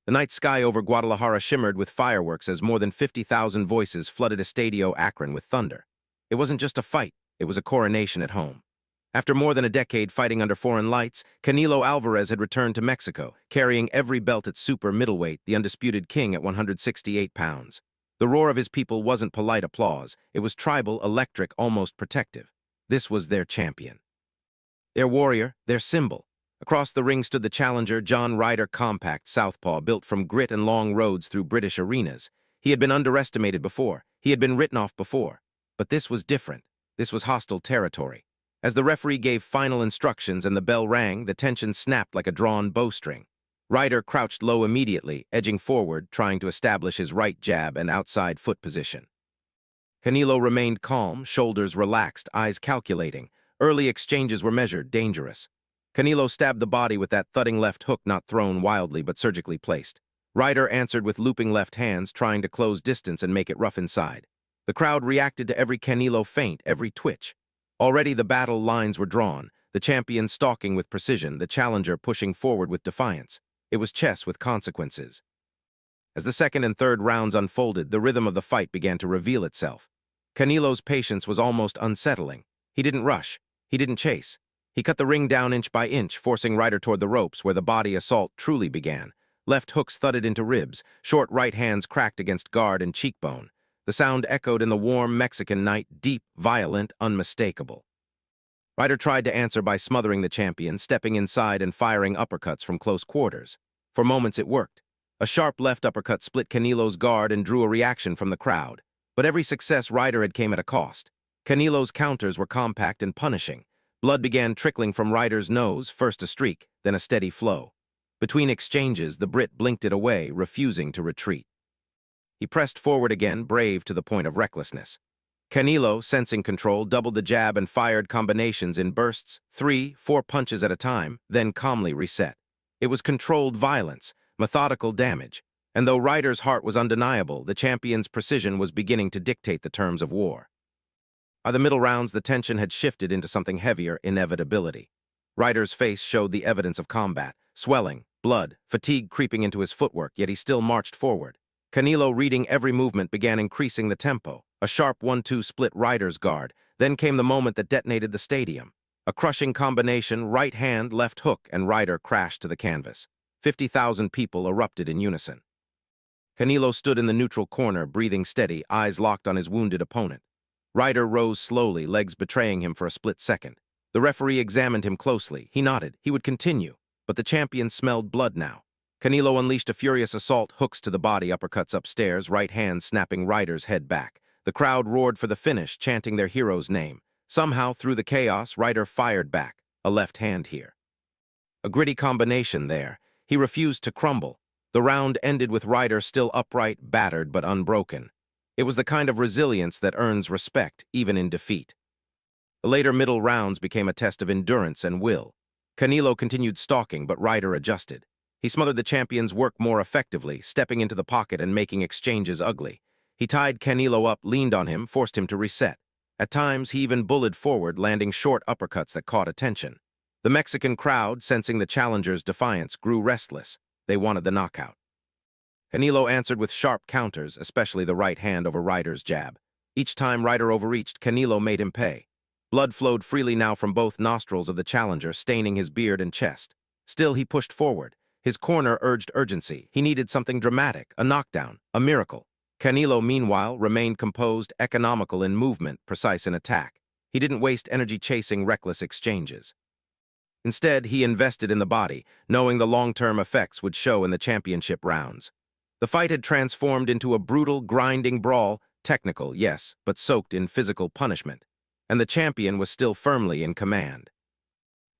The night sky over Guadalajara shimmered with fireworks as more than 50,000 voices flooded Estadio Akron with thunder. It wasn't just a fight, it was a coronation at home. After more than a decade fighting under foreign lights, Canelo Alvarez had returned to Mexico, carrying every belt at super middleweight, the undisputed king at 168 pounds. The roar of his people wasn't polite applause, it was tribal, electric, almost protective. This was their champion. Their warrior, their symbol. Across the ring stood the challenger, John Ryder, compact southpaw built from grit and long roads through British arenas. He had been underestimated before, he had been written off before. But this was different. This was hostile territory. As the referee gave final instructions and the bell rang, the tension snapped like a drawn bowstring. Ryder crouched low immediately, edging forward, trying to establish his right jab and outside foot position. Canelo remained calm, shoulders relaxed, eyes calculating. Early exchanges were measured, dangerous. Canelo stabbed the body with that thudding left hook, not thrown wildly but surgically placed. Ryder answered with looping left hands, trying to close distance and make it rough inside. The crowd reacted to every Canelo feint, every twitch. Already the battle lines were drawn, the champion stalking with precision, the challenger pushing forward with defiance. It was chess with consequences. As the second and third rounds unfolded, the rhythm of the fight began to reveal itself. Canelo's patience was almost unsettling. He didn't rush. He didn't chase. He cut the ring down inch by inch, forcing Ryder toward the ropes where the body assault truly began. Left hooks thudded into ribs, short right hands cracked against guard and cheekbone. The sound echoed in the warm Mexican night, deep, violent, unmistakable. Ryder tried to answer by smothering the champion, stepping inside and firing uppercuts from close quarters. For moments it worked. A sharp left uppercut split Canelo's guard and drew a reaction from the crowd. But every success Ryder had came at a cost. Canelo's counters were compact and punishing. Blood began trickling from Ryder's nose, first a streak, then a steady flow. Between exchanges, the Brit blinked it away, refusing to retreat. He pressed forward again, brave to the point of recklessness. Canelo, sensing control, doubled the jab and fired combinations in bursts, 3, 4 punches at a time, then calmly reset. It was controlled violence, methodical damage, and though Ryder's heart was undeniable, the champion's precision was beginning to dictate the terms of war. By the middle rounds, the tension had shifted into something heavier, inevitability. Ryder's face showed the evidence of combat, swelling, blood, fatigue creeping into his footwork, yet he still marched forward. Canelo, reading every movement, began increasing the tempo. A sharp 1-2 split Ryder's guard. Then came the moment that detonated the stadium. A crushing combination, right hand, left hook, and Ryder crashed to the canvas. 50,000 people erupted in unison. Canelo stood in the neutral corner, breathing steady, eyes locked on his wounded opponent. Ryder rose slowly, legs betraying him for a split second. The referee examined him closely. He nodded. He would continue. But the champion smelled blood now. Canelo unleashed a furious assault, hooks to the body, uppercuts upstairs, right hand snapping Ryder's head back. The crowd roared for the finish, chanting their hero's name. Somehow, through the chaos, Ryder fired back, a left hand here. A gritty combination there. He refused to crumble. The round ended with Ryder still upright, battered but unbroken. It was the kind of resilience that earns respect, even in defeat. The later middle rounds became a test of endurance and will. Canelo continued stalking, but Ryder adjusted. He smothered the champion's work more effectively, stepping into the pocket and making exchanges ugly. He tied Canelo up, leaned on him, forced him to reset. At times, he even bullied forward, landing short uppercuts that caught attention. The Mexican crowd, sensing the challenger's defiance, grew restless. They wanted the knockout. Canelo answered with sharp counters, especially the right hand over Ryder's jab. Each time Ryder overreached, Canelo made him pay. Blood flowed freely now from both nostrils of the challenger, staining his beard and chest. Still, he pushed forward. His corner urged urgency. He needed something dramatic, a knockdown, a miracle. Canelo, meanwhile, remained composed, economical in movement, precise in attack. He didn't waste energy chasing reckless exchanges. Instead, he invested in the body, knowing the long-term effects would show in the championship rounds. The fight had transformed into a brutal, grinding brawl, technical, yes, but soaked in physical punishment. And the champion was still firmly in command.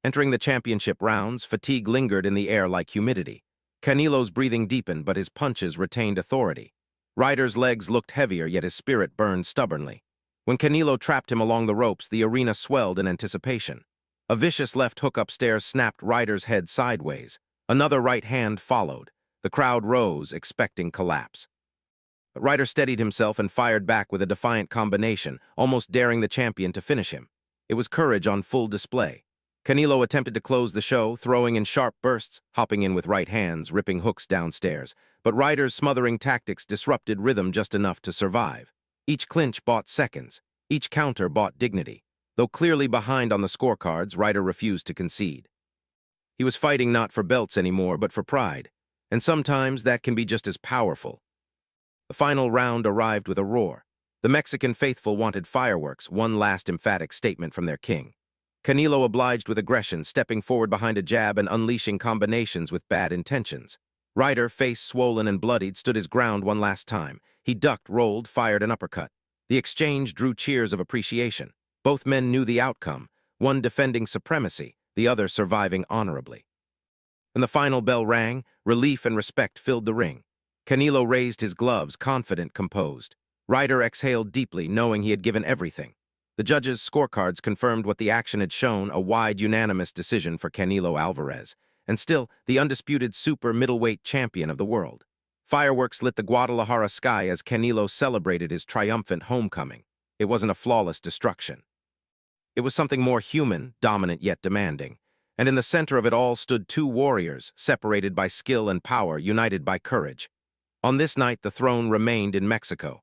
Entering the championship rounds, fatigue lingered in the air like humidity. Canelo's breathing deepened, but his punches retained authority. Ryder's legs looked heavier, yet his spirit burned stubbornly. When Canelo trapped him along the ropes, the arena swelled in anticipation. A vicious left hook upstairs snapped Ryder's head sideways. Another right hand followed. The crowd rose, expecting collapse. But Ryder steadied himself and fired back with a defiant combination, almost daring the champion to finish him. It was courage on full display. Canelo attempted to close the show, throwing in sharp bursts, hopping in with right hands, ripping hooks downstairs. But Ryder's smothering tactics disrupted rhythm just enough to survive. Each clinch bought seconds. Each counter bought dignity. Though clearly behind on the scorecards, Ryder refused to concede. He was fighting not for belts anymore, but for pride. And sometimes that can be just as powerful. The final round arrived with a roar. The Mexican faithful wanted fireworks, one last emphatic statement from their king. Canelo obliged with aggression, stepping forward behind a jab and unleashing combinations with bad intentions. Ryder, face swollen and bloodied, stood his ground one last time. He ducked, rolled, fired an uppercut. The exchange drew cheers of appreciation. Both men knew the outcome, one defending supremacy, the other surviving honorably. When the final bell rang, relief and respect filled the ring. Canelo raised his gloves, confident, composed. Ryder exhaled deeply, knowing he had given everything. The judges' scorecards confirmed what the action had shown, a wide, unanimous decision for Canelo Alvarez, and still the undisputed super middleweight champion of the world. Fireworks lit the Guadalajara sky as Canelo celebrated his triumphant homecoming. It wasn't a flawless destruction. It was something more human, dominant yet demanding. And in the center of it all stood two warriors, separated by skill and power, united by courage. On this night, the throne remained in Mexico.